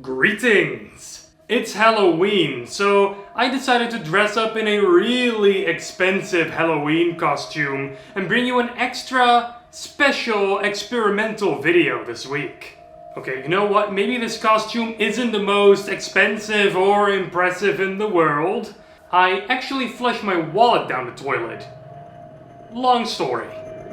Greetings! It's Halloween, so I decided to dress up in a really expensive Halloween costume and bring you an extra special experimental video this week. Okay, you know what? Maybe this costume isn't the most expensive or impressive in the world. I actually flushed my wallet down the toilet. Long story.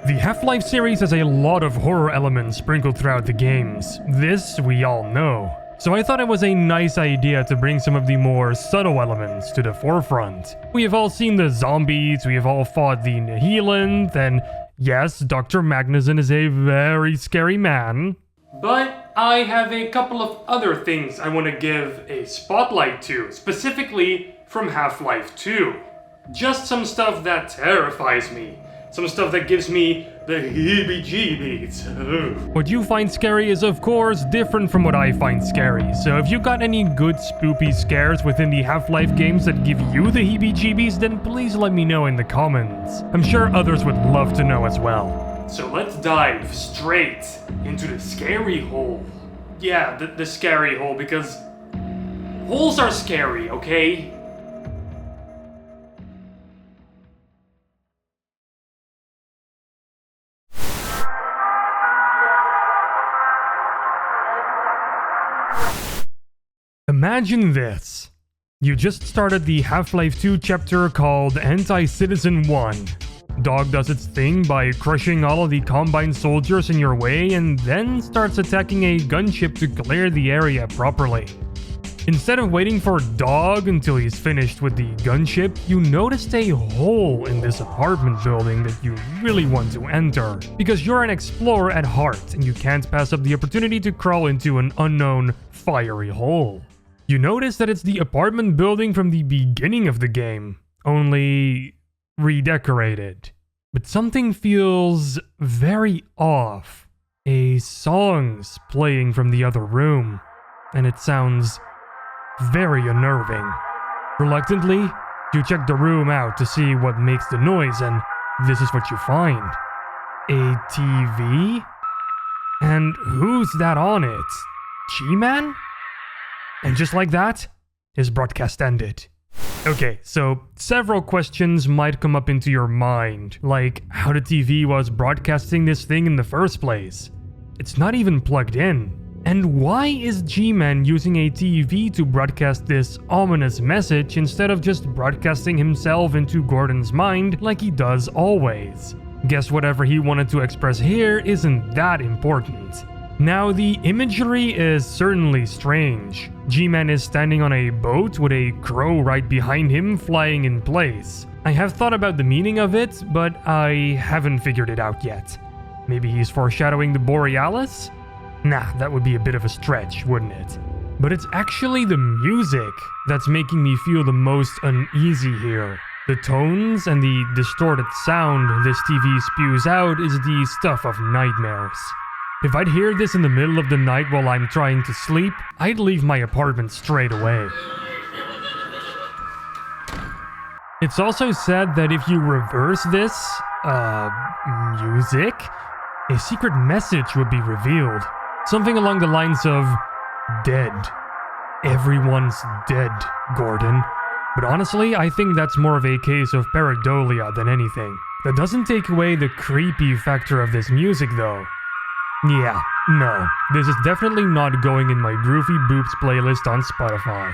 The Half-Life series has a lot of horror elements sprinkled throughout the games. This we all know. So I thought it was a nice idea to bring some of the more subtle elements to the forefront. We have all seen the zombies, we have all fought the Nihilants, and yes, Dr. Magnuson is a very scary man. But I have a couple of other things I want to give a spotlight to, specifically from Half-Life 2. Just some stuff that terrifies me. Some stuff that gives me the heebie-jeebies. What you find scary is of course different from what I find scary, so if you got any good spoopy scares within the Half-Life games that give you the heebie-jeebies, then please let me know in the comments. I'm sure others would love to know as well. So let's dive straight into the scary hole. Yeah, the scary hole, because holes are scary, okay? Imagine this. You just started the Half-Life 2 chapter called Anti-Citizen 1. Dog does its thing by crushing all of the Combine soldiers in your way and then starts attacking a gunship to clear the area properly. Instead of waiting for Dog until he's finished with the gunship, you noticed a hole in this apartment building that you really want to enter. Because you're an explorer at heart and you can't pass up the opportunity to crawl into an unknown fiery hole. You notice that it's the apartment building from the beginning of the game, only redecorated. But something feels very off. A song's playing from the other room, and it sounds very unnerving. Reluctantly, you check the room out to see what makes the noise, and this is what you find. A TV? And who's that on it? G-Man? And just like that, his broadcast ended. Okay, so several questions might come up into your mind, like how the TV was broadcasting this thing in the first place. It's not even plugged in. And why is G-Man using a TV to broadcast this ominous message instead of just broadcasting himself into Gordon's mind like he does always? Guess whatever he wanted to express here isn't that important. Now, the imagery is certainly strange. G-Man is standing on a boat with a crow right behind him flying in place. I have thought about the meaning of it, but I haven't figured it out yet. Maybe he's foreshadowing the Borealis? Nah, that would be a bit of a stretch, wouldn't it? But it's actually the music that's making me feel the most uneasy here. The tones and the distorted sound this TV spews out is the stuff of nightmares. If I'd hear this in the middle of the night while I'm trying to sleep, I'd leave my apartment straight away. It's also said that if you reverse this, music, a secret message would be revealed. Something along the lines of, dead. Everyone's dead, Gordon. But honestly, I think that's more of a case of pareidolia than anything. That doesn't take away the creepy factor of this music though. Yeah, no, this is definitely not going in my Groovy Boops playlist on Spotify.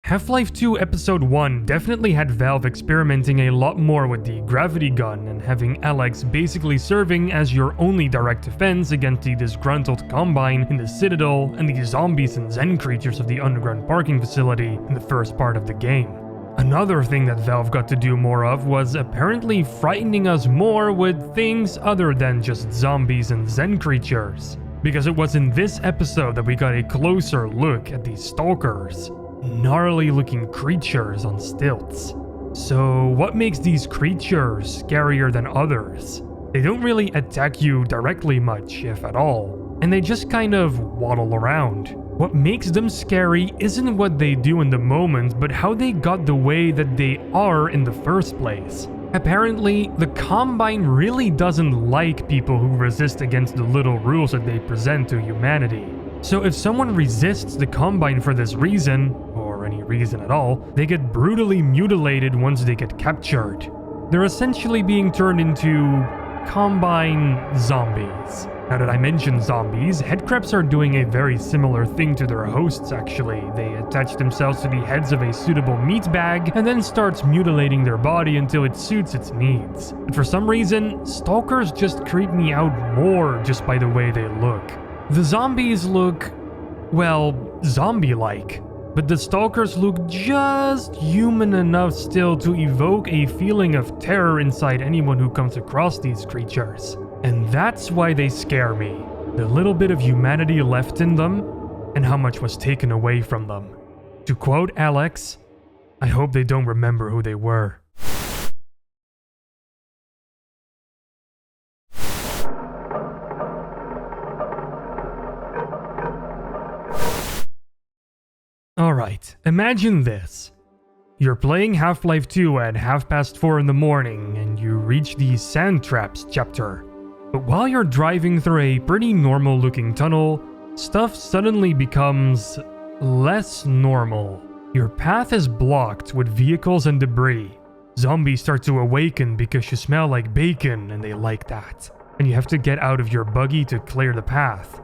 Half-Life 2 Episode 1 definitely had Valve experimenting a lot more with the gravity gun and having Alex basically serving as your only direct defense against the disgruntled Combine in the Citadel and the zombies and Zen creatures of the underground parking facility in the first part of the game. Another thing that Valve got to do more of was apparently frightening us more with things other than just zombies and Zen creatures. Because it was in this episode that we got a closer look at these Stalkers. Gnarly looking creatures on stilts. So what makes these creatures scarier than others? They don't really attack you directly much, if at all, and they just kind of waddle around. What makes them scary isn't what they do in the moment, but how they got the way that they are in the first place. Apparently, the Combine really doesn't like people who resist against the little rules that they present to humanity. So if someone resists the Combine for this reason, or any reason at all, they get brutally mutilated once they get captured. They're essentially being turned into Combine zombies. Now that I mentioned zombies, headcrabs are doing a very similar thing to their hosts actually. They attach themselves to the heads of a suitable meat bag and then starts mutilating their body until it suits its needs. But for some reason, Stalkers just creep me out more just by the way they look. The zombies look, well, zombie-like. But the Stalkers look just human enough still to evoke a feeling of terror inside anyone who comes across these creatures. And that's why they scare me. The little bit of humanity left in them, and how much was taken away from them. To quote Alex, I hope they don't remember who they were. Alright, imagine this. You're playing Half-Life 2 at 4:30 in the morning, and you reach the Sand Traps chapter. But while you're driving through a pretty normal looking tunnel, stuff suddenly becomes less normal. Your path is blocked with vehicles and debris. Zombies start to awaken because you smell like bacon and they like that. And you have to get out of your buggy to clear the path.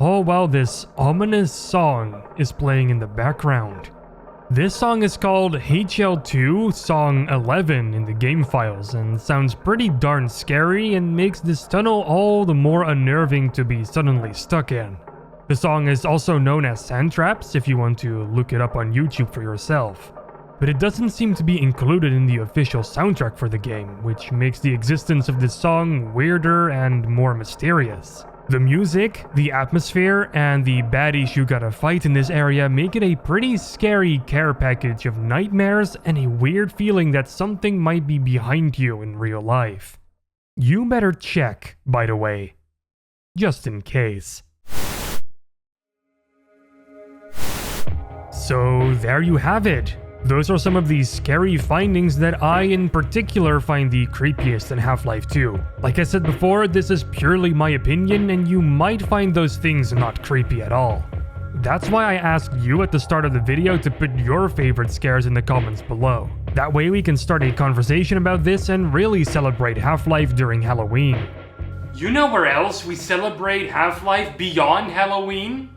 All while this ominous song is playing in the background. This song is called HL2 Song 11 in the game files and sounds pretty darn scary and makes this tunnel all the more unnerving to be suddenly stuck in. The song is also known as Sand Traps if you want to look it up on YouTube for yourself. But it doesn't seem to be included in the official soundtrack for the game, which makes the existence of this song weirder and more mysterious. The music, the atmosphere, and the baddies you gotta fight in this area make it a pretty scary care package of nightmares and a weird feeling that something might be behind you in real life. You better check, by the way, just in case. So there you have it. Those are some of the scary findings that I in particular find the creepiest in Half-Life 2. Like I said before, this is purely my opinion and you might find those things not creepy at all. That's why I asked you at the start of the video to put your favorite scares in the comments below. That way we can start a conversation about this and really celebrate Half-Life during Halloween. You know where else we celebrate Half-Life beyond Halloween?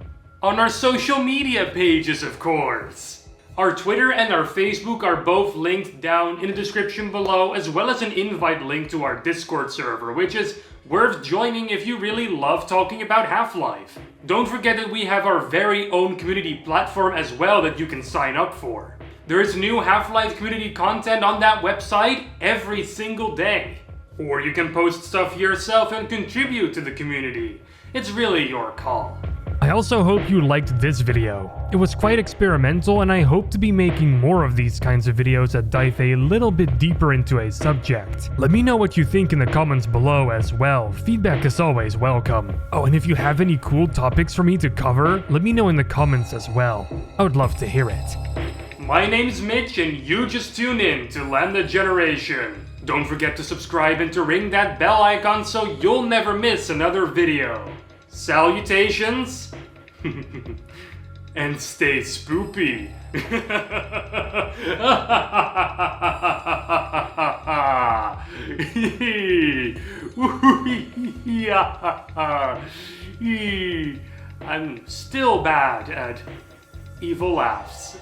On our social media pages, of course. Our Twitter and our Facebook are both linked down in the description below, as well as an invite link to our Discord server, which is worth joining if you really love talking about Half-Life. Don't forget that we have our very own community platform as well that you can sign up for. There is new Half-Life community content on that website every single day. Or you can post stuff yourself and contribute to the community. It's really your call. I also hope you liked this video. It was quite experimental and I hope to be making more of these kinds of videos that dive a little bit deeper into a subject. Let me know what you think in the comments below as well. Feedback is always welcome. Oh, and if you have any cool topics for me to cover, let me know in the comments as well. I would love to hear it. My name's Mitch and you just tuned in to LambdaGeneration. Don't forget to subscribe and to ring that bell icon so you'll never miss another video. Salutations, and stay spoopy. I'm still bad at evil laughs.